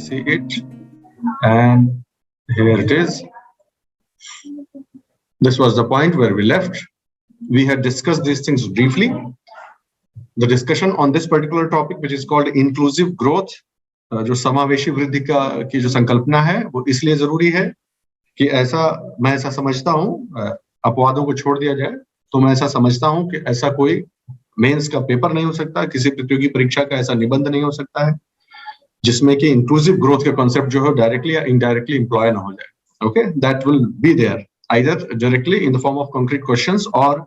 see it, and here it is. This was the point where we left. We had discussed these things briefly. The discussion on this particular topic, which is called inclusive growth, जो समावेशी वृद्धि की जो संकल्पना है, वो इसलिए जरूरी है कि मैं ऐसा समझता हूँ, अपवादों को छोड़ दिया जाए तो मैं ऐसा समझता हूँ कि ऐसा कोई मेंस का पेपर नहीं हो सकता, किसी प्रतियोगी परीक्षा का ऐसा निबंध नहीं हो सकता है जिसमें कि इंक्लूसिव ग्रोथ के कॉन्सेप्ट जो है डायरेक्टली या इनडायरेक्टली एम्प्लॉय ना हो जाए. Okay, that will be there either directly in the form of concrete questions or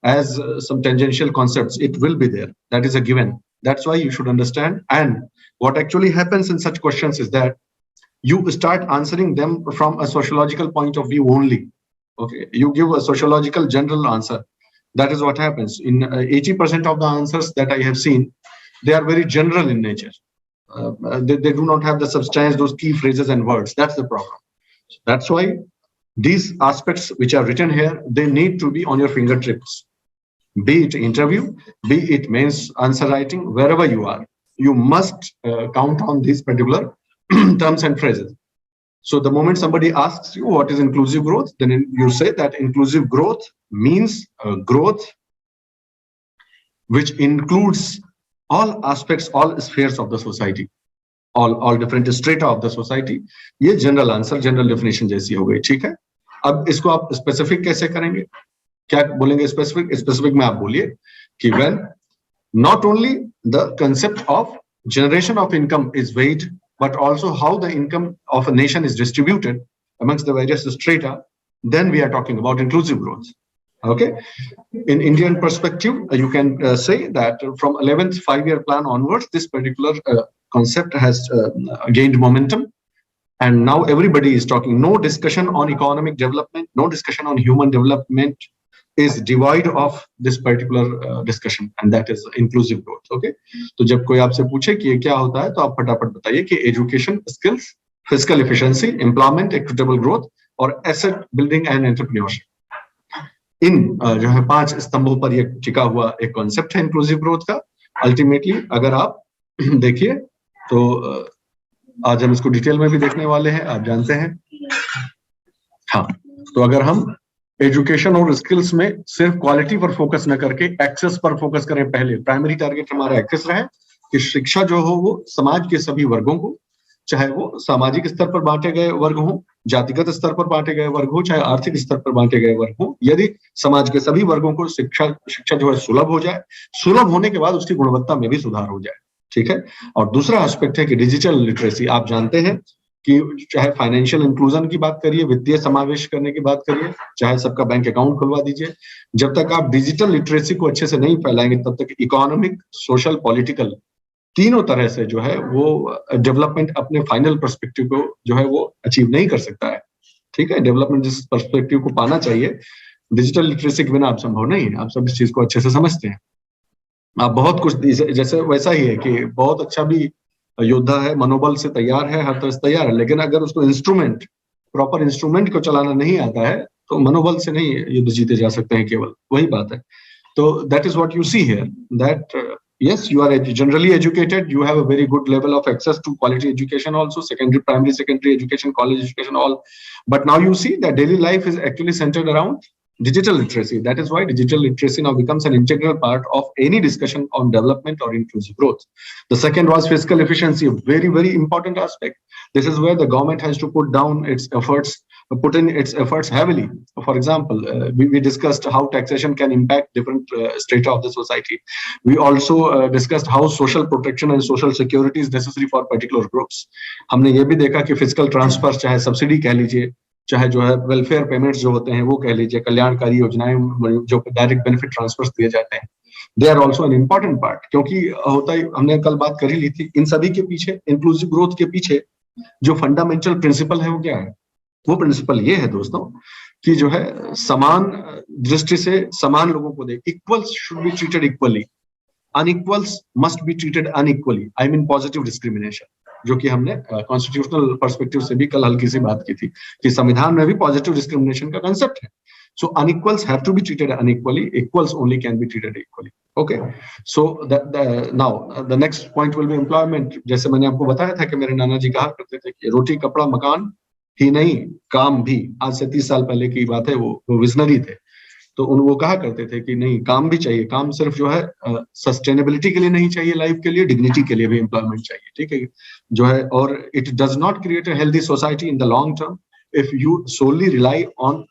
as some tangential concepts. It will be there. That is a given. That's why you should understand. And what actually happens in such questions is that you start answering them from a sociological point of view only. Okay, you give a sociological general answer. That is what happens. In 80% of the answers that I have seen, they are very general in nature. They do not have the substance, those key phrases and words. That's the problem. That's why these aspects which are written here, they need to be on your fingertips. Be it interview, be it means answer writing, wherever you are, you must count on these particular terms and phrases. So the moment somebody asks you what is inclusive growth, then you say that inclusive growth means growth which includes all aspects, all spheres of the society, all different strata of the society. ये general answer, general definition जैसी हो गई, ठीक है. अब इसको आप specific कैसे करेंगे? क्या बोलेंगे specific? Specific में आप बोलिए कि when not only the concept of generation of income is weighed, but also how the income of a nation is distributed amongst the various strata, then we are talking about inclusive growth. Okay, in Indian perspective, you can say that from 11th 5-year plan onwards, this particular concept has gained momentum, and now everybody is talking. No discussion on economic development, no discussion on human development is devoid of this particular discussion, and that is inclusive growth. Okay, तो जब कोई आपसे पूछे कि ये क्या होता है, तो आप फटाफट बताइए कि education, skills, physical efficiency, employment, equitable growth और एसेट बिल्डिंग एंड एंटरप्रेन्योरशिप. इन जो है 5 स्तंभों पर ये टिका हुआ एक कॉन्सेप्ट है इंक्लूसिव ग्रोथ का. अल्टीमेटली अगर आप देखिए तो आज हम इसको डिटेल में भी देखने वाले हैं, आप जानते हैं. हाँ, तो अगर हम एजुकेशन और स्किल्स में सिर्फ क्वालिटी पर फोकस न करके एक्सेस पर फोकस करें, पहले प्राइमरी टारगेट हमारा एक्सेस रहे कि शिक्षा जो हो वो समाज के सभी वर्गों को, चाहे वो सामाजिक स्तर पर बांटे गए वर्ग हो, जातिगत स्तर पर बांटे गए वर्ग हो, चाहे आर्थिक स्तर पर बांटे गए वर्ग हो, यदि समाज के सभी वर्गों को शिक्षा जो है सुलभ हो जाए, सुलभ होने के बाद उसकी गुणवत्ता में भी सुधार हो जाए. ठीक है. और दूसरा एस्पेक्ट है कि डिजिटल लिटरेसी. आप जानते हैं कि चाहे फाइनेंशियल इंक्लूजन की बात करिए, वित्तीय समावेश करने की बात करिए, चाहे सबका बैंक अकाउंट खुलवा दीजिए, जब तक आप डिजिटल लिटरेसी को अच्छे से नहीं फैलाएंगे तब तक इकोनॉमिक, सोशल, पॉलिटिकल तीनों तरह से जो है वो डेवलपमेंट अपने फाइनल पर्सपेक्टिव को जो है वो अचीव नहीं कर सकता है. ठीक है. डेवलपमेंट जिस पर्सपेक्टिव को पाना चाहिए, डिजिटल लिटरेसी के बिना आप संभव नहीं है. आप सब इस चीज को अच्छे से समझते हैं. आप बहुत कुछ जैसे वैसा ही है कि बहुत अच्छा भी योद्धा है, मनोबल से तैयार है, हर तरह से तैयार है, लेकिन अगर उसको इंस्ट्रूमेंट, प्रॉपर इंस्ट्रूमेंट को चलाना नहीं आता है तो मनोबल से नहीं युद्ध जीते जा सकते हैं. केवल वही बात है. तो that is what you see here, that yes, you are generally educated, you have a very good level of access to quality education also, secondary, primary, secondary education, college education, all. But now you see that daily life is actually centered around digital literacy. That is why digital literacy now becomes an integral part of any discussion on development or inclusive growth. The second was fiscal efficiency, a very, very important aspect. This is where the government has to put in its efforts heavily. For example, we discussed how taxation can impact different strata of the society. We also discussed how social protection and social security is necessary for particular groups. हमने ये भी देखा कि fiscal transfer, चाहे subsidy कह लीजिए, चाहे जो है वेलफेयर पेमेंट्स जो होते हैं वो कह लीजिए, कल्याणकारी योजनाएं जो डायरेक्ट बेनिफिट ट्रांसफर्स दिए जाते हैं, they are also an important part. क्योंकि होता है, हमने कल बात कर ही ली थी, इन सभी के पीछे, इंक्लूसिव ग्रोथ के पीछे जो फंडामेंटल प्रिंसिपल है वो क्या है? वो प्रिंसिपल ये है दोस्तों कि जो है समान दृष्टि से समान लोगों को दे. Equals should be treated equally, unequals must be treated unequally. I mean positive discrimination, जो कि हमने कॉन्स्टिट्यूशनल पर्सपेक्टिव से भी कल हल्की सी बात की थी कि संविधान में भी पॉजिटिव डिस्क्रिमिनेशन का कंसेप्ट है. So unequals have to be treated unequally, equals only can be treated equally. Okay, so now the next point will be employment. जैसे मैंने आपको बताया था कि मेरे नाना जी कहा करते थे कि रोटी कपड़ा मकान ही नहीं, काम भी। आज से 30 साल पहले की बात है, वो विजनरी थे। तो वो कहा करते थे कि नहीं, काम भी चाहिए। काम सिर्फ जो है सस्टेनेबिलिटी के लिए नहीं चाहिए, लाइफ के लिए, डिग्निटी के लिए भी एम्प्लॉयमेंट चाहिए, ठीक है जो है। और it does not create a healthy society in the long term if you solely rely on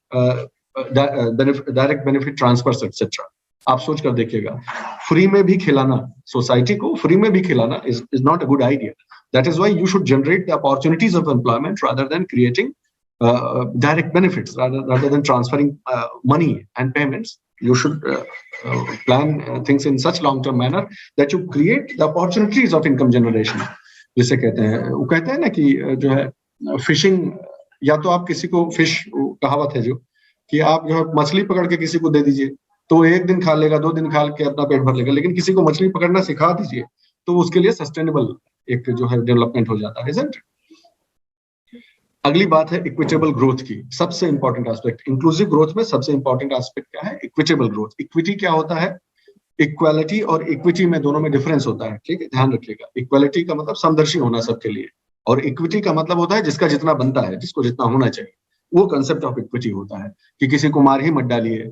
direct benefit transfer etcetera. आप सोच कर देखिएगा, फ्री में भी खिलाना, सोसाइटी को फ्री में भी खिलाना is not a good idea. That is why you should generate the opportunities of employment rather than creating direct benefits, rather than transferring money and payments. You should plan things in such long term manner that you create the opportunities of income generation. जिसे कहते हैं, वो कहते हैं ना कि जो है फिशिंग, या तो आप किसी को फिश, कहावत है जो कि आप जो है मछली पकड़ के किसी को दे दीजिए तो एक दिन खा लेगा, 2 दिन खा के अपना पेट भर लेगा, लेकिन किसी को मछली पकड़ना सिखा दीजिए तो उसके लिए सस्टेनेबल एक जो है डेवलपमेंट हो जाता है, isn't it? अगली बात है इक्विटेबल ग्रोथ की। सबसे इंपॉर्टेंट एस्पेक्ट इंक्लूसिव ग्रोथ में, सबसे इंपॉर्टेंट एस्पेक्ट क्या है? Equitable growth. इक्विटी क्या होता है? इक्वालिटी और इक्विटी में, दोनों में डिफरेंस होता है, ठीक है, ध्यान रखिएगा। इक्वालिटी का मतलब समदर्शी होना सबके लिए, और इक्विटी का मतलब होता है जिसका जितना बनता है, जिसको जितना होना चाहिए। वो कंसेप्ट ऑफ इक्विटी होता है कि किसी को मार ही मत डालिए।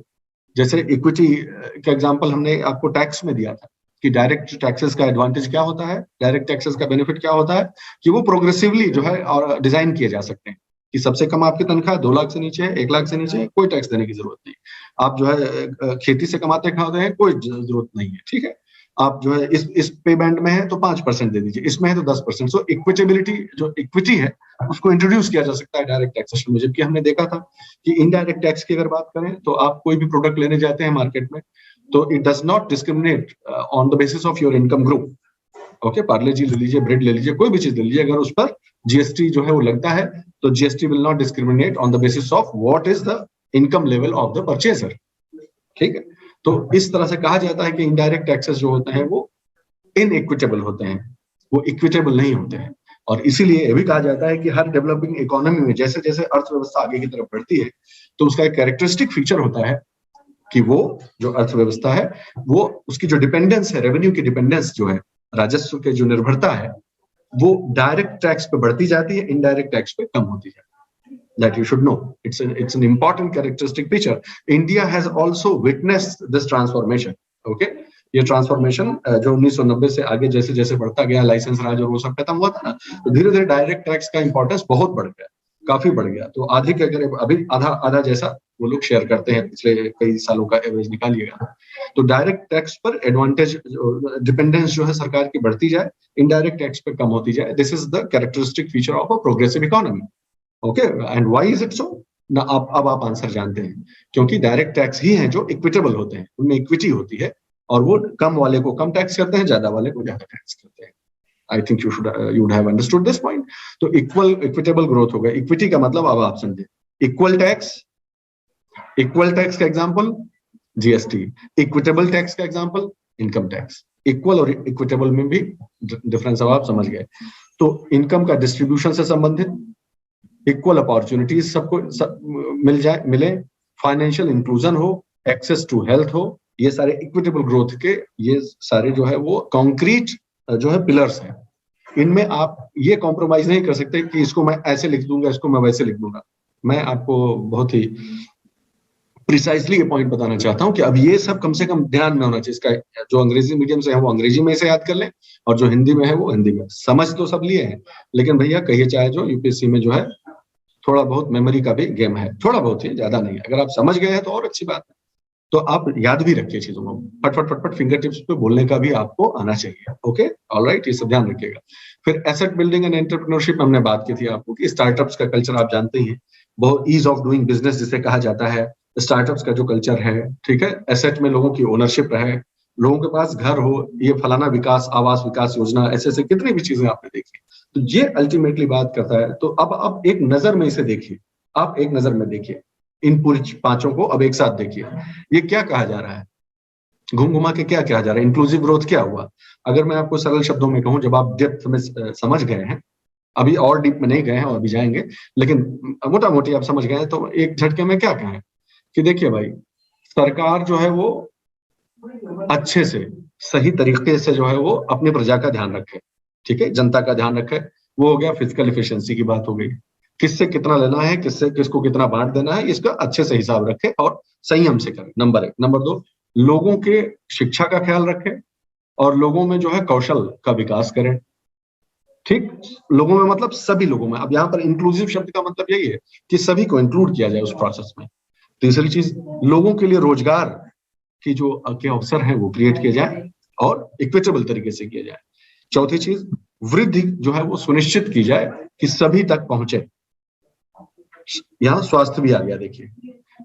जैसे इक्विटी का एग्जाम्पल हमने आपको टैक्स में दिया था कि डायरेक्ट टैक्सेस का एडवांटेज क्या होता है, डायरेक्ट टैक्सेस का बेनिफिट क्या होता है कि वो प्रोग्रेसिवली जो है और डिजाइन किए जा सकते हैं कि सबसे कम आपकी तनख्वाह 2 लाख से नीचे है, 1 लाख से नीचे है, कोई टैक्स देने की जरूरत नहीं। आप जो है खेती से कमाते खाते हैं, कोई जरूरत नहीं है, ठीक है। आप जो है इस पे बैंड में है तो 5% दे दीजिए, इसमें है तो 10%। सो इक्विटेबिलिटी, जो इक्विटी है उसको इंट्रोड्यूस किया जा सकता है डायरेक्ट टैक्सेशन में। जबकि हमने देखा था कि इनडायरेक्ट टैक्स की अगर बात करें तो आप कोई भी प्रोडक्ट लेने जाते हैं मार्केट में तो it does not discriminate on the basis of your income group. Okay, Parle G ले लीजिए, ब्रेड ले लीजिए, कोई भी चीज ले लीजिए, अगर उस पर जीएसटी जो है वो लगता है तो GST will not discriminate on the basis of what is the income level of the purchaser, ठीक है। तो इस तरह से कहा जाता है कि इनडायरेक्ट टैक्सेस जो होते हैं वो इनइक्विटेबल होते हैं, वो इक्विटेबल नहीं होते हैं। और इसीलिए ये भी कहा जाता है कि हर डेवलपिंग इकोनॉमी में जैसे जैसे अर्थव्यवस्था आगे की तरफ बढ़ती है तो उसका एक कैरेक्टरिस्टिक फीचर होता है कि वो जो अर्थव्यवस्था है वो उसकी जो डिपेंडेंस है, रेवेन्यू की डिपेंडेंस जो है, राजस्व के जो निर्भरता है, वो डायरेक्ट टैक्स पे बढ़ती जाती है, इनडायरेक्ट टैक्स पे कम होती है। That you should know. It's an important characteristic feature. India has also witnessed this transformation. Okay, ये ट्रांसफॉर्मेशन जो 1990 से आगे जैसे जैसे बढ़ता गया, लाइसेंस राज और वो सब खत्म हुआ था ना, तो धीरे धीरे डायरेक्ट टैक्स का इंपॉर्टेंस बहुत बढ़ गया, काफी बढ़ गया। तो आधे के अगर अभी आधा आधा जैसा वो लोग शेयर करते हैं, पिछले कई सालों का एवरेज निकालिएगा तो डायरेक्ट टैक्स पर एडवांटेज, डिपेंडेंस जो है सरकार की बढ़ती जाए, इनडायरेक्ट टैक्स पे कम होती जाए। This is the characteristic feature of a progressive economy. Okay, and why is it so ना, अब आप आंसर जानते हैं, क्योंकि डायरेक्ट टैक्स ही हैं जो इक्विटेबल होते हैं, उनमें इक्विटी होती है और वो कम वाले को कम टैक्स करते हैं, ज्यादा वाले को ज्यादा टैक्स करते हैं। I think you would have understood this point. तो इक्विटेबल ग्रोथ हो गया। इक्विटी का मतलब अब आप समझे, इक्वल टैक्स का एग्जांपल जीएसटी, इक्विटेबल टैक्स का एग्जांपल इनकम टैक्स। इक्वल और इक्विटेबल में भी डिफरेंस अब आप समझ गए। तो इनकम का डिस्ट्रीब्यूशन से संबंधित, इक्वल अपॉर्चुनिटीज सबको मिले, फाइनेंशियल इंक्लूजन हो, एक्सेस टू हेल्थ हो, ये सारे इक्विटेबल ग्रोथ के ये सारे जो है वो कॉन्क्रीट जो है पिलर्स हैं। इनमें आप ये कॉम्प्रोमाइज नहीं कर सकते कि इसको मैं ऐसे लिख दूंगा, इसको मैं वैसे लिख दूंगा। मैं आपको बहुत ही प्रिसाइसली ये पॉइंट बताना चाहता हूं कि अब ये सब कम से कम ध्यान में होना चाहिए। इसका जो अंग्रेजी मीडियम से है वो अंग्रेजी में इसे याद कर लें, और जो हिंदी में है वो हिंदी में। समझ तो सब लिए हैं, लेकिन भैया कहिए चाहे जो यूपीएससी में जो है थोड़ा बहुत मेमोरी का भी गेम है, थोड़ा बहुत ही, ज्यादा नहीं है। अगर आप समझ गए हैं तो और अच्छी बात है, तो आप याद भी रखिए चीजों को, फटफट फटफट फिंगर टिप्स पे बोलने का भी आपको आना चाहिए। ओके, ऑलराइट, ये सब ध्यान रखिएगा। फिर एसेट बिल्डिंग एंड एंटरप्रेन्योरशिप हमने बात की थी आपको कि स्टार्टअप्स का कल्चर आप जानते ही हैं, बहुत ईज ऑफ डूइंग बिजनेस जिसे कहा जाता है, स्टार्टअप्स का जो कल्चर है, ठीक है। एसेट में लोगों की ओनरशिप रहे, लोगों के पास घर हो, ये फलाना विकास, आवास विकास योजना, ऐसे ऐसे कितनी भी चीजें आपने देखी, तो ये अल्टीमेटली बात करता है। तो अब एक नजर में इसे देखिए, आप एक नजर में देखिए इन पूरी पांचों को, अब एक साथ देखिए ये क्या कहा जा रहा है, घूम घुमा के क्या कहा जा रहा है, इंक्लूसिव ग्रोथ क्या हुआ। अगर मैं आपको सरल शब्दों में कहूं, जब आप डेप्थ में समझ गए हैं, अभी और डीप में नहीं गए हैं और अभी जाएंगे, लेकिन मोटा मोटी आप समझ गए हैं, तो एक झटके में क्या कहें कि देखिए भाई, सरकार जो है वो अच्छे से सही तरीके से जो है वो अपनी प्रजा का ध्यान रखे, ठीक है, जनता का ध्यान रखे। वो हो गया फिजिकल इफिशियंसी की बात हो गई, किससे कितना लेना है, किससे किसको कितना बांट देना है, इसका अच्छे से हिसाब रखे और संयम से करे, नंबर 1। नंबर 2, लोगों के शिक्षा का ख्याल रखे और लोगों में जो है कौशल का विकास करें। ठीक, लोगों में मतलब सभी लोगों में। अब यहाँ पर इंक्लूसिव शब्द का मतलब यही है कि सभी को इंक्लूड किया जाए उस प्रोसेस में। तीसरी चीज, लोगों के लिए रोजगार की जो के अवसर हैं वो क्रिएट किए जाए और इक्विटेबल तरीके से किया जाए। चौथी चीज, वृद्धि जो है वो सुनिश्चित की जाए कि सभी तक पहुंचे। यहाँ स्वास्थ्य भी आ गया, देखिए,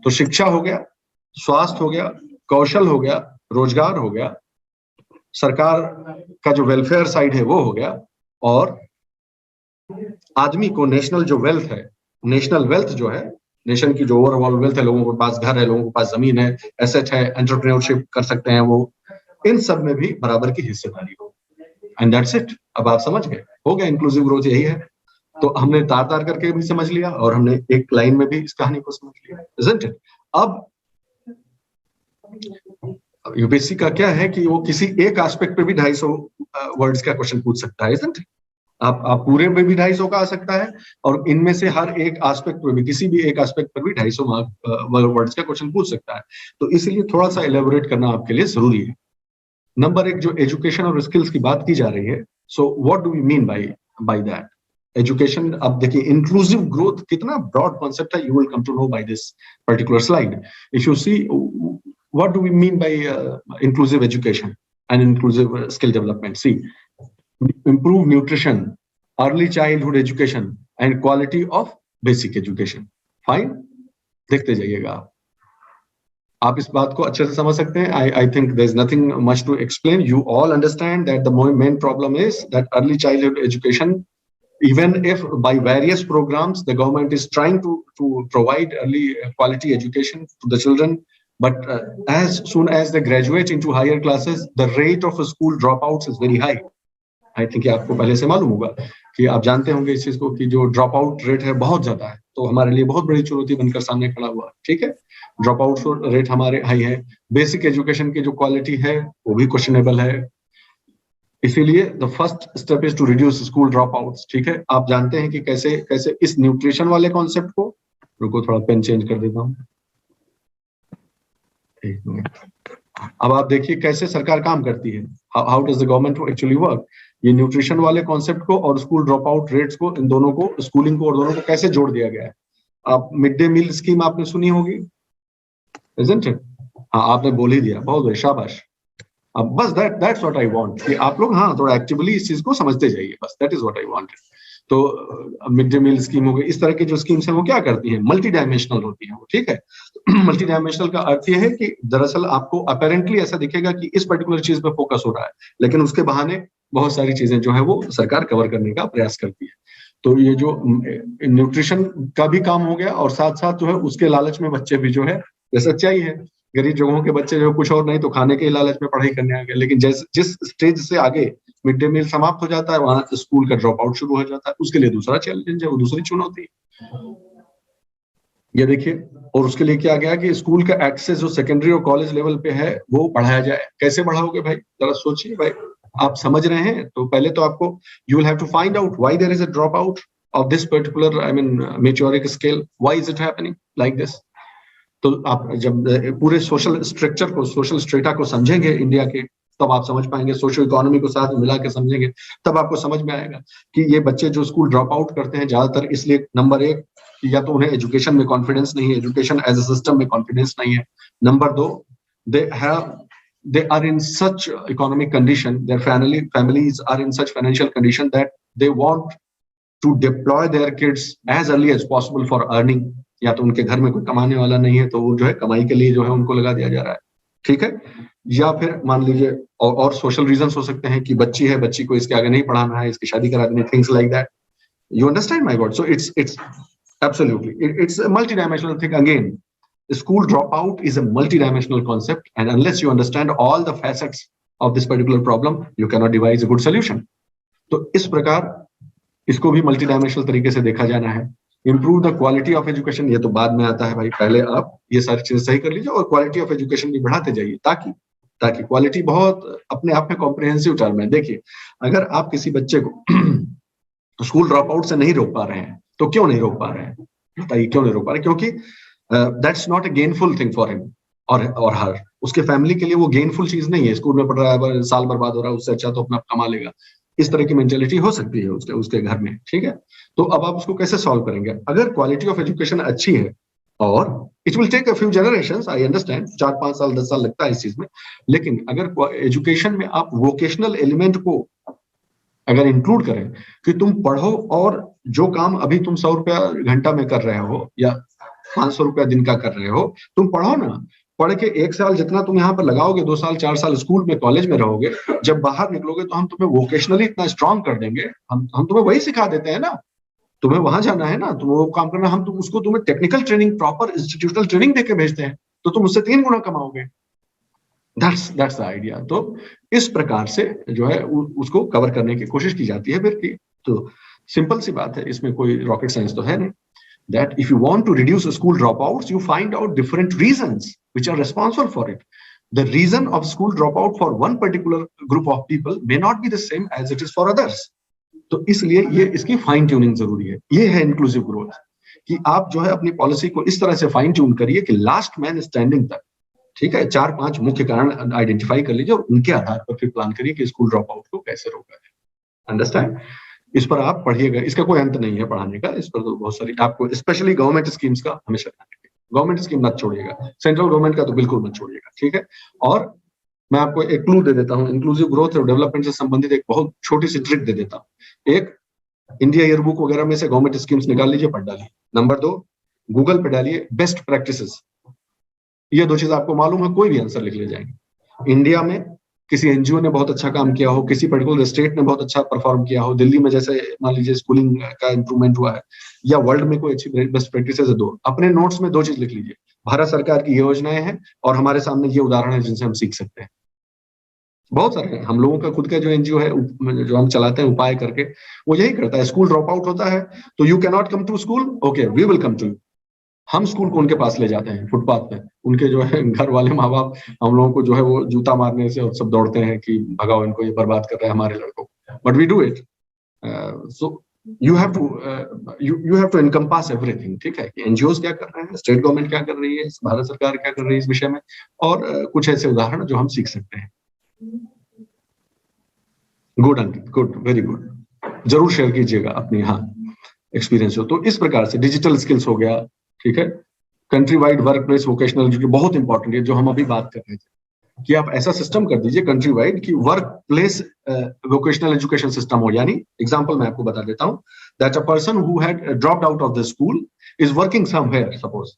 तो शिक्षा हो गया, स्वास्थ्य हो गया, कौशल हो गया, रोजगार हो गया, सरकार का जो वेलफेयर साइड है वो हो गया, और आदमी को नेशनल जो वेल्थ है, नेशनल वेल्थ जो है, नेशन की जो ओवरऑल वेल्थ है, लोगों के पास घर है, लोगों के पास जमीन है, एसेट है, एंटरप्रेन्योरशिप कर सकते हैं वो, इन सब में भी बराबर की हिस्सेदारी हो। And that's it. अब आप समझ गए, हो गया इंक्लूसिव ग्रोथ, यही है। तो हमने तार तार करके भी समझ लिया और हमने एक लाइन में भी इस कहानी को समझ लिया, इजंट इट? अब यूपीएससी का क्या है कि वो किसी एक एस्पेक्ट पे भी 250 वर्ड्स का क्वेश्चन पूछ सकता है, इजंट इट? आप पूरे में भी 250 का आ सकता है, और इनमें से हर एक एस्पेक्ट पे भी, किसी भी एक एस्पेक्ट पर भी 250 वर्ड्स का क्वेश्चन पूछ सकता है। तो इसीलिए थोड़ा सा एलेबोरेट करना आपके लिए जरूरी है। नंबर 1, जो एजुकेशन और स्किल्स की बात की जा रही है, so what do we mean by that education? अब देखिए, इंक्लूसिव ग्रोथ कितना ब्रॉड कॉन्सेप्ट है, you will come to know by this particular slide. If you see what do we mean by inclusive education and inclusive skill development? See, improve nutrition, early childhood education and quality of basic education. Fine, देखते जाइएगा आप इस बात को अच्छे से समझ सकते हैं। I think there's nothing much to explain. You all understand that the main problem is that early childhood education, even if by various programs the government is trying to provide early quality education to the children, but as soon as they graduate into higher classes, the rate of school dropouts is very high. I think आपको पहले से मालूम होगा कि आप जानते होंगे इस चीज को कि जो ड्रॉप आउट रेट है बहुत ज्यादा है, तो हमारे लिए बहुत बड़ी चुनौती बनकर सामने खड़ा हुआ। ठीक है, ड्रॉप आउट रेट हमारे हाई है, बेसिक एजुकेशन की जो क्वालिटी है वो भी क्वेश्चनेबल है, इसीलिए the first step is to reduce school drop outs. ठीक है, आप जानते हैं कि कैसे कैसे इस न्यूट्रिशन वाले कॉन्सेप्ट को, रुको थोड़ा पेन चेंज कर देता हूँ, एक मिनट। अब आप देखिए कैसे सरकार काम करती है, how does the government actually work. ये न्यूट्रिशन वाले कॉन्सेप्ट को और स्कूल ड्रॉप आउट रेट्स को, इन दोनों को, स्कूलिंग को और दोनों को कैसे जोड़ दिया गया है। आप मिड डे मील स्कीम आपने सुनी होगी, इजंट इट? हाँ, आपने बोल ही दिया, बहुत बढ़िया, शाबाश। अब बस दैट्स व्हाट आई वांट कि आप लोग हाँ थोड़ा एक्टिवली इस चीज को समझते जाइए, बस that is what I wanted. तो मिड डे मील स्कीम हो गई, इस तरह की जो स्कीम्स हैं वो क्या करती हैं, मल्टी डायमेंशनल होती हैं वो। ठीक है, मल्टी डायमेंशनल का अर्थ ये है कि दरअसल आपको अपेरेंटली ऐसा दिखेगा कि इस पर्टिकुलर चीज पे फोकस हो रहा है, लेकिन उसके बहाने बहुत सारी चीजें जो है वो सरकार कवर करने का प्रयास करती है। तो ये जो न्यूट्रिशन का भी काम हो गया, और साथ साथ जो है उसके लालच में बच्चे भी जो है, ये सच्चाई है, गरीब जगहों के बच्चे जो कुछ और नहीं तो खाने के लालच में पढ़ाई करने आ गए, लेकिन जिस स्टेज से आगे मिड डे मील समाप्त हो जाता है, वहां स्कूल का ड्रॉप आउट शुरू हो जाता है, उसके लिए दूसरा चैलेंज है, वो दूसरी चुनौती। ये देखिए, और उसके लिए क्या गया कि स्कूल का एक्सेस जो सेकेंडरी और कॉलेज लेवल पे है वो बढ़ाया जाए। कैसे बढ़ाओगे भाई, जरा सोचिए भाई, आप समझ रहे हैं? तो पहले तो आपको you will have to find out why there is a drop out of this particular, I mean maturity scale, why is it happening like this. तो आप जब पूरे सोशल स्ट्रक्चर को, सोशल स्ट्रेटा को समझेंगे इंडिया के, तब आप समझ पाएंगे, सोशल इकोनॉमी को साथ में मिला के समझेंगे, तब आपको समझ में आएगा कि ये बच्चे जो स्कूल ड्रॉप आउट करते हैं ज्यादातर इसलिए, नंबर 1 या तो उन्हें एजुकेशन में कॉन्फिडेंस नहीं है, एजुकेशन एज अ सिस्टम में कॉन्फिडेंस नहीं है। Number 2, they are in such economic condition, their families are in such financial condition that they want to deploy their kids as early as possible for earning। या तो उनके घर में कोई कमाने वाला नहीं है, तो वो जो है कमाई के लिए जो है उनको लगा दिया जा रहा है। ठीक है, या फिर मान लीजिए और सोशल रीजंस हो सकते हैं कि बच्ची है, बच्ची को इसके आगे नहीं पढ़ाना है, इसकी शादी करा देनी, things like that. You understand my word? So it's absolutely it's a multi-dimensional thing again. School dropout is a multi-dimensional concept, and unless you understand all the facets of this particular problem, you cannot devise a good solution. तो इस प्रकार इसको भी multi dimensional तरीके से देखा जाना है। Improve the quality of education, ये तो बाद में आता है भाई, पहले आप ये सारी चीजें सही कर लीजिए और क्वालिटी ऑफ एजुकेशन भी बढ़ाते जाइए, ताकि ताकि क्वालिटी बहुत अपने आप में कॉम्प्रिहेंसिव टर्म है। देखिए, अगर आप किसी बच्चे को स्कूल ड्रॉप आउट से नहीं रोक पा रहे हैं, तो क्यों नहीं रोक पा रहे हैं? बताइए क्यों नहीं रोक पा रहे? क्योंकि that's not a gainful thing for him और हर। उसके फैमिली के लिए वो गेनफुल चीज नहीं है। स्कूल में पढ़ रहा है, साल बर्बाद हो रहा है, उससे अच्छा तो अपना कमा लेगा। इस तरह की मेंटेलिटी हो सकती है उसके घर में, ठीक है। तो अब आप उसको कैसे सॉल्व करेंगे? अगर क्वालिटी ऑफ एजुकेशन अच्छी है, और it will take a few generations, I understand, 4-5 साल 10 साल लगता है इस चीज में, लेकिन अगर एजुकेशन में आप वोकेशनल एलिमेंट को अगर इंक्लूड करें कि तुम पढ़ो और जो काम अभी तुम 100 रुपया घंटा में कर रहे हो या 500 रुपया दिन का कर रहे हो, तुम पढ़ो ना। पढ़ के 1 साल जितना तुम यहाँ पर लगाओगे, 2 साल 4 साल स्कूल में कॉलेज में रहोगे, जब बाहर निकलोगे तो हम तुम्हें वोकेशनली इतना स्ट्रांग कर देंगे। हम तुम्हें वही सिखा देते हैं ना, तुम्हें वहां जाना है ना, तुम्हें वो काम करना, हम तुम उसको तुम्हें technical training, proper institutional training देके भेजते हैं, तो तुम उससे 3 गुना कमाओगे। That's the idea. तो इस प्रकार से जो है उसको कवर करने की कोशिश की जाती है फिर की। तो सिंपल सी बात है, इसमें कोई रॉकेट साइंस तो है नहीं। That if you want to reduce school dropouts, you find out different reasons which are responsible for it. The reason of school dropout for one particular group of people may not be the same as it is for others. तो इसलिए ये इसकी fine tuning जरूरी है। ये है inclusive growth, कि आप जो है अपनी पॉलिसी को इस तरह से फाइन ट्यून करिए कि लास्ट मैन स्टैंडिंग तक, ठीक है, 4-5 मुख्य कारण आइडेंटिफाई कर लीजिए और उनके आधार पर फिर प्लान करिए कि स्कूल ड्रॉप आउट को कैसे रोका है। अंडरस्टैंड? इस पर आप पढ़िएगा, इसका कोई अंत नहीं है पढ़ाने का। इस पर तो बहुत सारी आपको, स्पेशली गवर्नमेंट स्कीम्स का हमेशा ध्यान रखिए। गवर्नमेंट स्कीम मत छोड़िएगा, सेंट्रल गवर्नमेंट का तो बिल्कुल मत छोड़िएगा, ठीक है। और मैं आपको एक क्लू दे देता हूँ, इंक्लूसिव ग्रोथ और डेवलपमेंट से संबंधित एक बहुत छोटी सी ट्रिक दे देता हूँ। एक, इंडिया ईयरबुक वगैरह में से गवर्नमेंट स्कीम्स निकाल लीजिए, पढ़ डालिए। नंबर 2, गूगल पे डालिए बेस्ट प्रैक्टिसेस। ये 2 चीज आपको मालूम है, कोई भी आंसर लिख ले जाएंगे। इंडिया में किसी एनजीओ ने बहुत अच्छा काम किया हो, किसी पर्टिकुलर स्टेट ने बहुत अच्छा परफॉर्म किया हो, दिल्ली में जैसे मान लीजिए स्कूलिंग का इंप्रूवमेंट हुआ है, या वर्ल्ड में कोई अच्छी बेस्ट प्रैक्टिसेस है, 2 अपने नोट्स में 2 चीज लिख लीजिए। भारत सरकार की योजनाएं हैं और हमारे सामने ये उदाहरण है जिनसे हम सीख सकते हैं। बहुत सारे हैं। हम लोगों का खुद का जो एनजीओ है, जो हम चलाते हैं उपाय करके, वो यही करता है। स्कूल ड्रॉप आउट होता है तो you can not come to school, okay we will come to you. हम स्कूल को उनके पास ले जाते हैं, फुटपाथ पे। उनके जो है घर वाले माँ बाप हम लोगों को जो है वो जूता मारने से सब दौड़ते हैं कि भगाओ इनको, ये बर्बाद कर रहे हैं हमारे लड़कों को, but we do it. So you have to encompass everything, ठीक है। एनजीओज क्या कर रहे हैं, स्टेट गवर्नमेंट क्या कर रही है, भारत सरकार क्या कर रही है इस विषय में, और कुछ ऐसे उदाहरण जो हम सीख सकते हैं। गुड अंकित, गुड, वेरी गुड। जरूर शेयर कीजिएगा अपनी एक्सपीरियंस हो। तो इस प्रकार से डिजिटल स्किल्स हो गया, ठीक है। Country wide work place vocational education बहुत इंपॉर्टेंट है, जो हम अभी बात कर रहे थे, कि आप ऐसा सिस्टम कर दीजिए कंट्री वाइड कि work place vocational education system हो। यानी एग्जांपल मैं आपको बता देता हूं, that a person who had dropped out of the school is working somewhere, suppose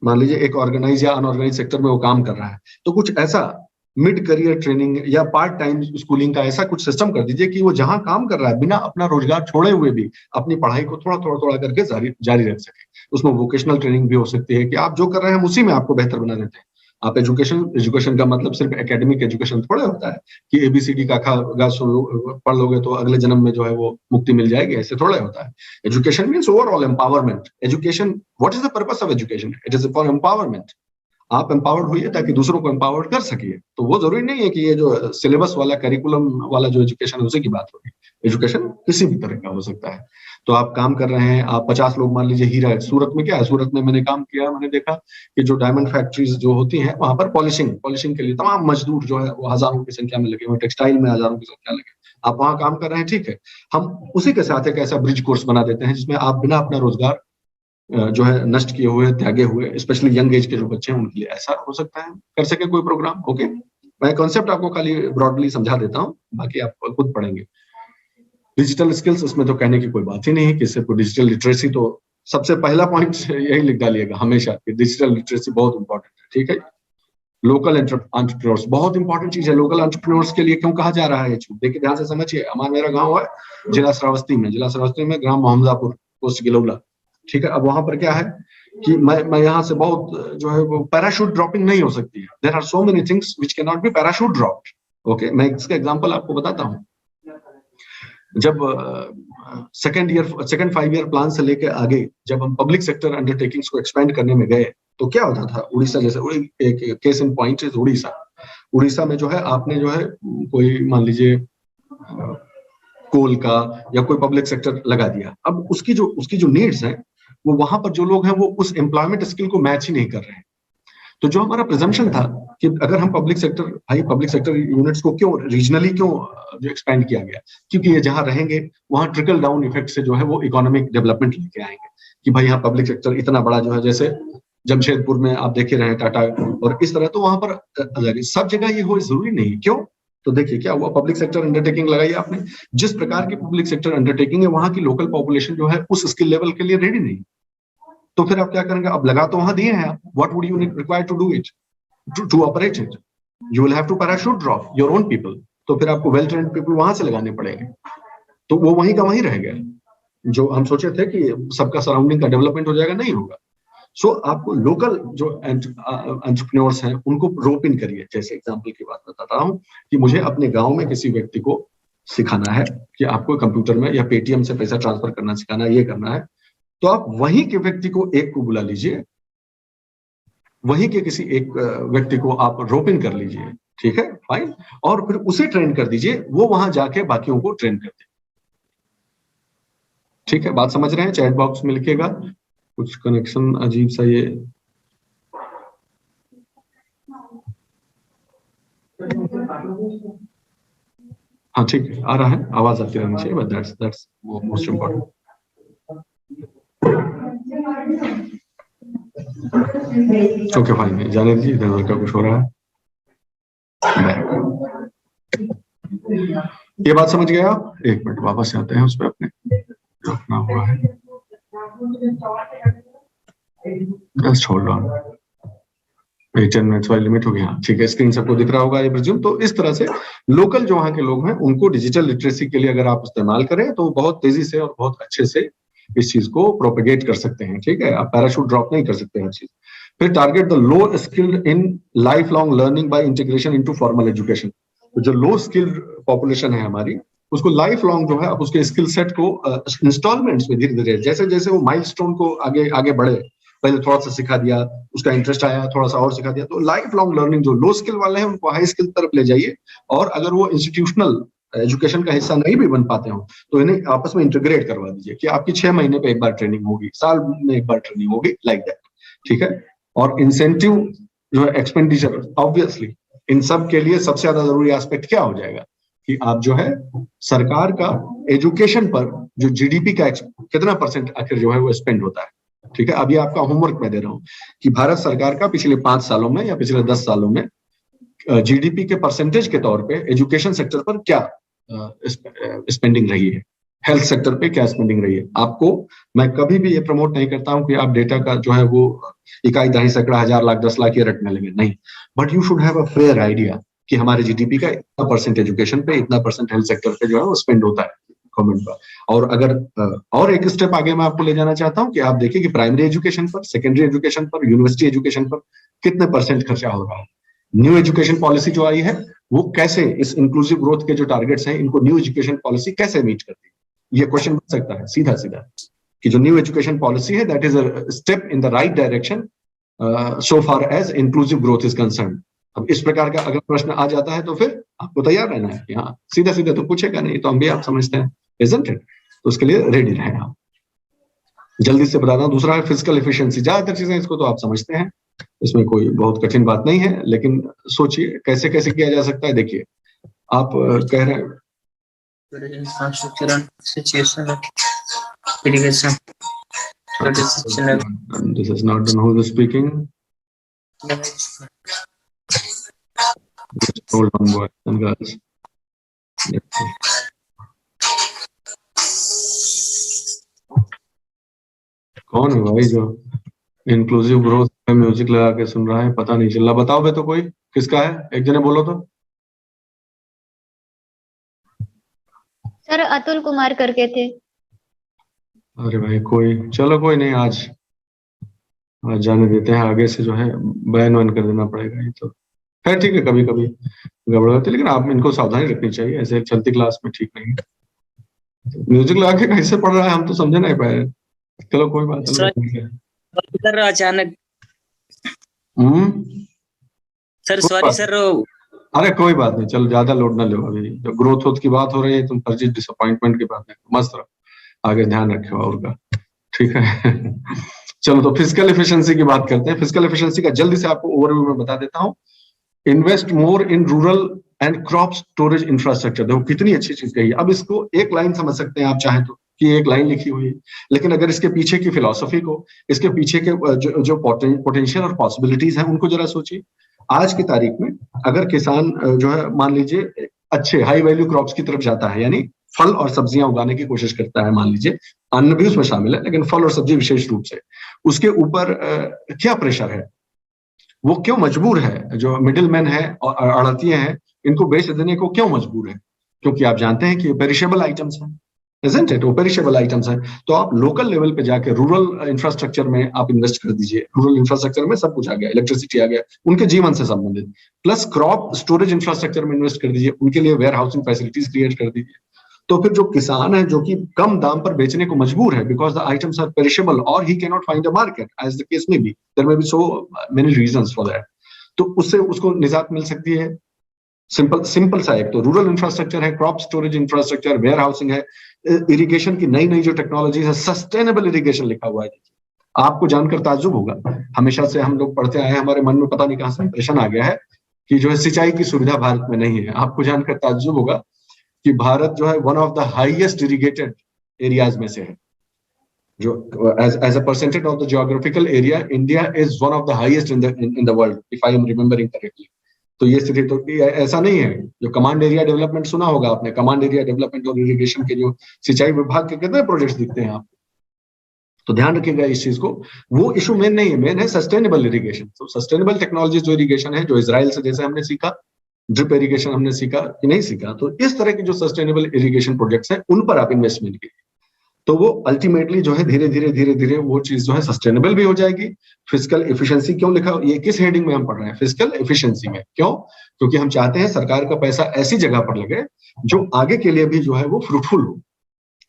मान लीजिए एक ऑर्गेनाइज या अनऑर्गेनाइज सेक्टर में वो काम कर रहा है, तो कुछ ऐसा मिड करियर ट्रेनिंग या पार्ट टाइम स्कूलिंग का ऐसा कुछ सिस्टम कर दीजिए कि वो जहां काम कर रहा है, बिना अपना रोजगार छोड़े हुए भी अपनी पढ़ाई को थोड़ा करके जारी रख सके। उसमें वोकेशनल ट्रेनिंग भी हो सकती है कि आप जो कर रहे हैं उसी में आपको बेहतर बना देते हैं। आप एजुकेशन का मतलब सिर्फ एकेडमिक एजुकेशन थोड़ा होता है कि एबीसीडी का पढ़ लोगे तो अगले जन्म में जो है वो मुक्ति मिल जाएगी, ऐसे थोड़ा होता है। Education means overall empowerment. Education, what is the purpose of education? It is for empowerment. आप एम्पावर्ड हुई है ताकि दूसरों को एम्पावर्ड कर सकिए। तो वो जरूरी नहीं है कि ये जो सिलेबस वाला, करिकुलम वाला जो एजुकेशन है उसी की बात होगी। एजुकेशन किसी भी तरह का हो सकता है। तो आप काम कर रहे हैं, आप 50 लोग मान लीजिए हीरा है। सूरत में क्या है, सूरत में मैंने काम किया, मैंने देखा कि जो डायमंड फैक्ट्रीज जो होती हैं वहां पर पॉलिशिंग के लिए तमाम मजदूर जो है वो हजारों की संख्या में लगे हुए, टेक्सटाइल में हजारों की संख्या लगे। आप वहां काम कर रहे हैं, ठीक है। हम उसी के साथ एक ऐसा ब्रिज कोर्स बना देते हैं जिसमें आप बिना अपना रोजगार जो है नष्ट किए हुए, त्यागे हुए, स्पेशली यंग एज के जो बच्चे हैं उनके लिए ऐसा हो सकता है, कर सके कोई प्रोग्राम। ओके, मैं कॉन्सेप्ट आपको खाली ब्रॉडली समझा देता हूँ, बाकी आप खुद पढ़ेंगे। डिजिटल स्किल्स, इसमें तो कहने की कोई बात ही नहीं है कि सिर्फ डिजिटल लिटरेसी, तो सबसे पहला पॉइंट यही लिख डालिएगा हमेशा कि डिजिटल लिटरेसी बहुत इंपॉर्टेंट है, ठीक है। लोकल एंटरप्रेन्योर्स बहुत इंपॉर्टेंट चीज है। लोकल एंटरप्रेन्योर्स के लिए क्यों कहा जा रहा है ये चीज, देखिए ध्यान से समझिए। मेरा गाँव है जिला श्रावस्ती में, ग्राम मोहम्मदापुर, पोस्ट गिलौला, ठीक है। अब वहां पर क्या है कि मैं यहाँ से बहुत जो है वो पैराशूट ड्रॉपिंग नहीं हो सकती है। There are so many things which can not be parachute dropped. Okay, मैं इसका एग्जांपल आपको बताता हूँ। जब सेकंड 5 ईयर प्लान से लेके आगे जब हम पब्लिक सेक्टर अंडरटेकिंग्स को एक्सपेंड करने में गए, तो क्या होता था, उड़ीसा जैसे, एक case in point is Orissa. Orissa में जो है आपने जो है कोई मान लीजिए कोल का या कोई पब्लिक सेक्टर लगा दिया, अब उसकी जो नीड्स है वो वहां पर जो लोग हैं वो उस एम्प्लॉयमेंट स्किल को मैच ही नहीं कर रहे हैं। तो जो हमारा प्रिजम्पशन था कि अगर हम पब्लिक सेक्टर यूनिट्स को क्यों रीजनली क्यों जो एक्सपेंड किया गया, क्योंकि ये जहां रहेंगे वहां ट्रिकल डाउन इफेक्ट से जो है वो इकोनॉमिक डेवलपमेंट लेके आएंगे कि भाई यहाँ पब्लिक सेक्टर इतना बड़ा जो है, जैसे जमशेदपुर में आप देख ही रहे हैं टाटा और इस तरह, तो वहां पर सब जगह ये हो जरूरी नहीं, क्यों? तो देखिए क्या हुआ, पब्लिक सेक्टर अंडरटेकिंग लगाई आपने, जिस प्रकार की पब्लिक सेक्टर अंडरटेकिंग है वहां की लोकल पॉपुलेशन जो है उस स्किल लेवल के लिए रेडी नहीं, तो फिर आप क्या करेंगे? अब लगा तो वहां दिए हैं आप, what would you require to do it, to operate it? You will have to parachute drop your own people, तो फिर आपको वेल ट्रेन्ड पीपल वहां से लगाने पड़ेंगे, तो वो वहीं का वहीं रह गया। जो हम सोचे थे कि सबका सराउंडिंग का डेवलपमेंट हो जाएगा, नहीं होगा। सो आपको लोकल जो एंटरप्रेन्योर्स हैं उनको रोप इन करिए। जैसे एग्जांपल की बात बताता हूं कि मुझे अपने गांव में किसी व्यक्ति को सिखाना है कि आपको कंप्यूटर में या पेटीएम से पैसा ट्रांसफर करना सिखाना है, ये करना है, तो आप वहीं के व्यक्ति को एक को बुला लीजिए, वहीं के किसी एक व्यक्ति को आप रोप इन कर लीजिए, ठीक है, फाइन, और फिर उसे ट्रेन कर दीजिए, वो वहां जाके बाकियों को ट्रेन कर दे। ठीक है, बात समझ रहे हैं? चैट बॉक्स में लिखिएगा। कुछ कनेक्शन अजीब सा ये हाँ ठीक है, आ रहा है, आवाज आती रहनी चाहिए, but that's most important. Okay fine, जाने दीजिए, इधर उधर का कुछ हो रहा है। ये बात समझ गए आप? एक मिनट वापस आते हैं उस पर, अपने रखना हुआ है, जस्ट होल्ड ऑन। 10 मिनट्स वाली लिमिट हो गया, ठीक है, स्क्रीन सबको दिख रहा होगा ये प्रिज्यूम। तो इस तरह से लोकल जो वहाँ के लोग हैं उनको डिजिटल लिटरेसी के लिए अगर आप इस्तेमाल करें तो बहुत तेजी से और बहुत अच्छे से इस चीज को प्रोपेगेट कर सकते हैं। ठीक है, आप पैराशूट ड्रॉप नहीं कर सकते हर चीज। फिर target the low skilled in life long learning by integration into formal education. तो जो लो स्किल्ड पॉपुलेशन है हमारी, उसको लाइफ लॉन्ग जो है आप उसके स्किल सेट को इंस्टॉलमेंट्स में धीरे धीरे जैसे जैसे वो माइलस्टोन को आगे आगे बढ़े, पहले थोड़ा सा सिखा दिया, उसका इंटरेस्ट आया, थोड़ा सा और सिखा दिया, तो लाइफ लॉन्ग लर्निंग जो लो स्किल वाले हैं उनको हाई स्किल तरफ ले जाइए। और अगर वो इंस्टीट्यूशनल एजुकेशन का हिस्सा नहीं भी बन पाते हो तो इन्हें आपस में इंटीग्रेट करवा दीजिए कि आपकी 6 महीने पे एक बार ट्रेनिंग होगी, साल में एक बार ट्रेनिंग होगी, लाइक दैट। ठीक है, और इंसेंटिव जो है एक्सपेंडिचर, ऑब्वियसली इन सब के लिए सबसे ज्यादा जरूरी एस्पेक्ट क्या हो जाएगा कि आप जो है सरकार का एजुकेशन पर जो जीडीपी का कितना परसेंट आखिर जो है वो स्पेंड होता है। ठीक है, अभी आपका होमवर्क मैं दे रहा हूं कि भारत सरकार का पिछले 5 सालों में या पिछले 10 सालों में जीडीपी के परसेंटेज के तौर पे एजुकेशन सेक्टर पर क्या स्पेंडिंग रही है, हेल्थ सेक्टर पे क्या स्पेंडिंग रही है। आपको मैं कभी भी ये प्रमोट नहीं करता हूं कि आप डेटा का जो है वो इकाई दहाई सैकड़ा हजार लाख 10 लाख ये रटने लगे, नहीं, but you should have a fair idea कि हमारे जीडीपी का इतना परसेंट एजुकेशन पे, इतना परसेंट हेल्थ सेक्टर पे जो है वो स्पेंड होता है गवर्नमेंट पर। और अगर और एक स्टेप आगे मैं आपको ले जाना चाहता हूं कि आप देखिए कि प्राइमरी एजुकेशन पर, सेकेंडरी एजुकेशन पर, यूनिवर्सिटी एजुकेशन पर कितने परसेंट खर्चा हो रहा है। न्यू एजुकेशन पॉलिसी जो आई है वो कैसे इस इंक्लूसिव ग्रोथ के जो टारगेट्स हैं इनको न्यू एजुकेशन पॉलिसी कैसे मीट करती है, ये क्वेश्चन बन सकता है सीधा सीधा कि जो न्यू एजुकेशन पॉलिसी है that is a step in the right direction so far as inclusive growth is concern. अब इस प्रकार का अगर प्रश्न आ जाता है तो फिर आपको तैयार रहना है कि हाँ, सीधा सीधा तो पूछेगा नहीं, तो हम भी आप समझते हैं, isn't it? तो उसके लिए रेडी रहें आप। जल्दी से बताना, दूसरा है फिजिकल एफिशिएंसी। ज्यादातर चीजें इसको तो आप समझते हैं, इसमें कोई बहुत कठिन बात नहीं है, लेकिन सोचिए कैसे कैसे किया जा सकता है। देखिए आप कह रहे हैं this is not done, who is speaking, hold on boys and girls, कौन है भाई जो इंक्लूसिव ग्रोथ में म्यूजिक लगा के सुन रहा है, पता नहीं चल रहा, बताओ बे तो कोई किसका है, एक जने बोलो तो। सर अतुल कुमार करके थे। अरे भाई कोई, चलो कोई नहीं, आज जाने देते हैं, आगे से जो है बैन वैन कर देना पड़ेगा ये तो। है ठीक है, कभी कभी गड़बड़ होती है, लेकिन आप इनको सावधानी रखनी चाहिए, ऐसे चलती क्लास में ठीक नहीं है। म्यूजिक लगा के कैसे पढ़ रहा है हम तो समझ नहीं पाए। चलो कोई बात नहीं सर अचानक, सर सॉरी सर, अरे कोई बात नहीं, चलो ज्यादा लोड ना लो, अभी जो ग्रोथ की बात हो रही है, तुम फर्जी डिसअपॉइंटमेंट की बात नहीं, मस्त रहो, आगे ध्यान रखो और का, ठीक है। चलो तो फिजिकल एफिशिएंसी की बात करते हैं। फिजिकल एफिशिएंसी का जल्दी से आपको ओवरव्यू में बता देता हूँ। Invest more in rural and crop storage infrastructure. देखो कितनी अच्छी चीज कही है। अब इसको एक लाइन समझ सकते हैं आप चाहें तो, कि एक लाइन लिखी हुई है, लेकिन अगर इसके पीछे की फिलॉसफी को, इसके पीछे के जो पोटेंशियल और पॉसिबिलिटीज हैं उनको जरा सोचिए। आज की तारीख में अगर किसान जो है मान लीजिए अच्छे हाई वैल्यू क्रॉप्स की तरफ जाता है, यानी फल और सब्जियां उगाने की कोशिश करता है, मान लीजिए अन्न भी उसमें शामिल है लेकिन फल और सब्जी विशेष रूप से, उसके ऊपर क्या प्रेशर है, वो क्यों मजबूर है, जो मिडिल मैन है और आड़तिये हैं, इनको बेच देने को क्यों मजबूर है? क्योंकि आप जानते हैं कि पेरिशेबल आइटम्स हैं, isn't it? वो पेरिशेबल आइटम्स हैं। तो आप लोकल लेवल पे जाके रूरल इंफ्रास्ट्रक्चर में आप इन्वेस्ट कर दीजिए। रूरल इंफ्रास्ट्रक्चर में सब कुछ आ गया, इलेक्ट्रिसिटी आ गया, उनके जीवन से संबंधित, प्लस क्रॉप स्टोरेज इंफ्रास्ट्रक्चर में इन्वेस्ट कर दीजिए, उनके लिए वेयर हाउसिंग फैसिलिटीज क्रिएट कर दीजिए। तो फिर जो किसान है जो कि कम दाम पर बेचने को मजबूर है, because the items are perishable और he can not find a market, as the case may be, there may be so many reasons for that. तो उससे उसको निजात मिल सकती है। सिंपल सिंपल सा एक तो रूरल इंफ्रास्ट्रक्चर है, crop storage infrastructure, warehousing है, इरिगेशन की नई नई जो टेक्नोलॉजीज है, सस्टेनेबल इरिगेशन लिखा हुआ है। आपको जानकर ताज्जुब होगा, हमेशा से हम लोग पढ़ते आए हैं, हमारे मन में पता नहीं कहां से इंप्रेशन आ गया है कि जो है सिंचाई की सुविधा भारत में नहीं है। आपको जानकर ताज्जुब होगा कि भारत जो है one of the highest irrigated areas में से है। जो as a percentage of the geographical area, India is one of the highest in the world, if I am remembering correctly. तो ये स्थिति तो ऐसा नहीं है। जो कमांड एरिया डेवलपमेंट सुना होगा आपने, कमांड एरिया डेवलपमेंट और इरिगेशन के जो सिंचाई विभाग के कितने प्रोजेक्ट्स दिखते हैं आपको, तो ध्यान रखिएगा इस चीज को। वो इशू मेन नहीं है, मेन है सस्टेनेबल इरिगेशन। तो सस्टेनेबल टेक्नोलॉजी जो इरिगेशन है, जो इजराइल से जैसे हमने सीखा, ड्रिप इरिगेशन हमने सीखा कि नहीं सीखा, तो इस तरह के जो सस्टेनेबल इरिगेशन प्रोजेक्ट्स हैं उन पर आप इन्वेस्टमेंट कीजिए। तो वो अल्टीमेटली जो है धीरे धीरे वो चीज जो है सस्टेनेबल भी हो जाएगी। फिजिकल एफिशिएंसी क्यों लिखा, ये किस हेडिंग में हम पढ़ रहे हैं? फिजिकल एफिशिएंसी में। क्यों? क्योंकि हम चाहते हैं सरकार का पैसा ऐसी जगह पर लगे जो आगे के लिए भी जो है वो फ्रूटफुल हो,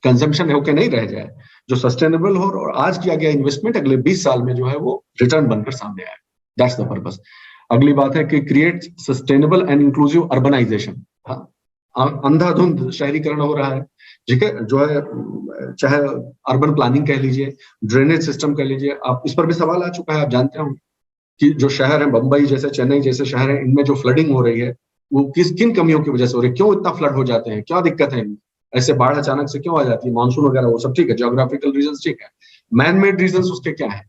कंजम्पशन होकर नहीं रह जाए, जो सस्टेनेबल हो, और आज किया गया इन्वेस्टमेंट अगले 20 साल में जो है वो रिटर्न बनकर सामने आए। That's the purpose. अगली बात है कि create sustainable and inclusive urbanisation. अंधाधुंध शहरीकरण हो रहा है, ठीक है, जो है चाहे अर्बन प्लानिंग कह लीजिए, ड्रेनेज सिस्टम कह लीजिए, आप इस पर भी सवाल आ चुका है। आप जानते हो कि जो शहर है, बंबई जैसे, चेन्नई जैसे शहर है, इनमें जो फ्लडिंग हो रही है वो किन कमियों की वजह से हो रही है? क्यों इतना फ्लड हो जाते हैं? क्या दिक्कत है? ऐसे बाढ़ अचानक से क्यों आ जाती है? मानसून वगैरह वो सब ठीक है, ज्योग्राफिकल रीजन ठीक है, मैन मेड रीजन उसके क्या है?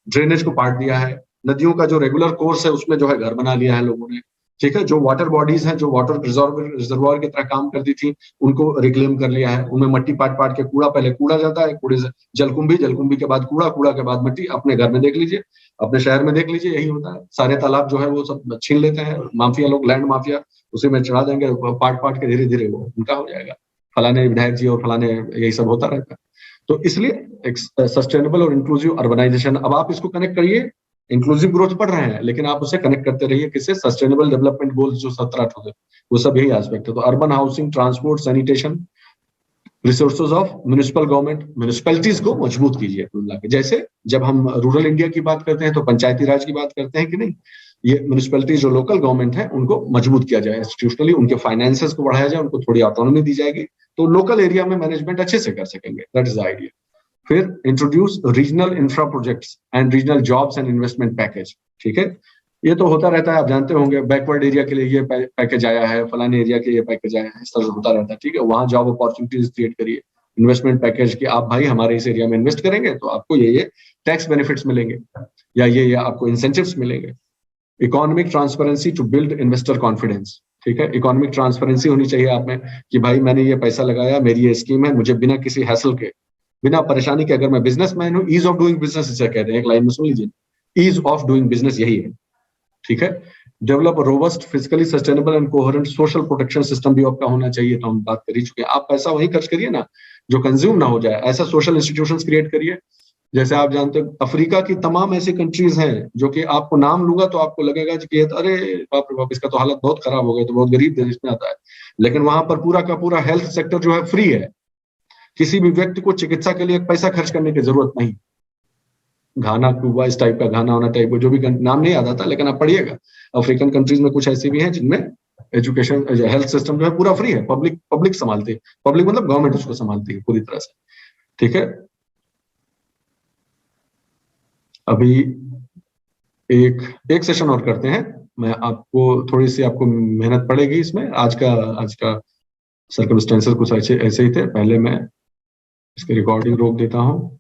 ड्रेनेज को पाट दिया है, नदियों का जो रेगुलर कोर्स है उसमें जो है घर बना लिया है लोगों ने, ठीक है। जो वाटर बॉडीज हैं, जो वाटर रिजर्वायर की तरह काम करती थी, उनको रिक्लेम कर लिया है, उनमें मट्टी पाट पाट के कूड़ा, पहले कूड़ा जाता है, कूड़े से जलकुंभी के बाद कूड़ा, कूड़ा के बाद मट्टी। अपने घर में देख लीजिए, अपने शहर में देख लीजिए, यही होता है। सारे तालाब जो है वो सब छीन लेते हैं माफिया लोग, लैंड माफिया, उसी में चढ़ा देंगे, पाट पाट के धीरे धीरे वो उनका हो जाएगा, फलाने विधायक जी और फलाने, यही सब होता रहता है। तो इसलिए एक सस्टेनेबल और इंक्लूसिव अर्बनाइजेशन, अब आप इसको कनेक्ट करिए, इंक्लूसिव ग्रोथ पढ़ रहे हैं लेकिन आप उसे कनेक्ट करते रहिए किससे? सस्टेनेबल डेवलपमेंट गोल्स जो 17 होते, वो सब यही एस्पेक्ट है। तो urban housing, transport, sanitation, resources of municipal government, municipalities को मजबूत कीजिए। जैसे जब हम रूरल इंडिया की बात करते हैं तो पंचायती राज की बात करते हैं कि नहीं, ये म्युनिसिपैलिटीज जो लोकल गवर्नमेंट है उनको मजबूत किया जाए इंस्टीट्यूशनली, उनके फाइनेंसेस को बढ़ाया जाए, उनको थोड़ी ऑटोनॉमी दी जाएगी, तो लोकल एरिया में मैनेजमेंट अच्छे से कर सकेंगे। That is the idea. फिर introduce regional infra projects and regional jobs and investment package, ठीक है। ये तो होता रहता है, आप जानते होंगे, बैकवर्ड एरिया के लिए ये पैकेज आया है, फलाने एरिया के ये पैकेज आया है, इस तरह से होता रहता है, ठीक है। वहां जॉब अपॉर्चुनिटीज क्रिएट करिए, इन्वेस्टमेंट पैकेज की, आप भाई हमारे इस एरिया में इन्वेस्ट करेंगे तो आपको ये टैक्स बेनिफिट्स मिलेंगे, या ये आपको इंसेंटिव्स मिलेंगे। Economic transparency to build investor confidence, ठीक है। इकोनॉमिक ट्रांसपेरेंसी होनी चाहिए आप में कि भाई मैंने ये पैसा लगाया, मेरी ये स्कीम है, मुझे बिना किसी हैसल के, बिना परेशानी के, अगर मैं बिजनेसमैन हूं, ईज ऑफ डूइंग बिजनेस इसे कहते हैं, एक लाइन में सुन लीजिए, ईज ऑफ डूइंग बिजनेस यही है, ठीक है। Develop robust, physically sustainable and coherent social protection system भी आपका होना चाहिए, तो हम बात कर ही चुके हैं। आप पैसा वहीं खर्च करिए ना जो कंज्यूम ना हो जाए, ऐसा सोशल इंस्टीट्यूशंस क्रिएट करिए। जैसे आप जानते हो अफ्रीका की तमाम ऐसी कंट्रीज हैं जो कि आपको नाम लूंगा तो आपको लगेगा कि अरे बाप रे बाप, इसका तो हालत बहुत खराब हो गई, तो बहुत गरीब देश में आता है, लेकिन वहां पर पूरा का पूरा हेल्थ सेक्टर जो है फ्री है, किसी भी व्यक्ति को चिकित्सा के लिए पैसा खर्च करने की जरूरत नहीं। घाना, क्यूबा, इस टाइप का, घाना वाना टाइप, जो भी नाम नहीं याद आता, लेकिन आप पढ़िएगा, अफ्रीकन कंट्रीज में कुछ ऐसी भी हैं जिनमें एजुकेशन हेल्थ सिस्टम जो है पूरा फ्री है, पब्लिक संभालती है, पब्लिक मतलब गवर्नमेंट उसको संभालती है पूरी तरह से, ठीक है। अभी एक सेशन और करते हैं, मैं आपको थोड़ी सी आपको मेहनत पड़ेगी इसमें, आज का सर्कमस्टेंसेस कुछ ऐसे ही थे। पहले मैं इसकी रिकॉर्डिंग रोक देता हूँ।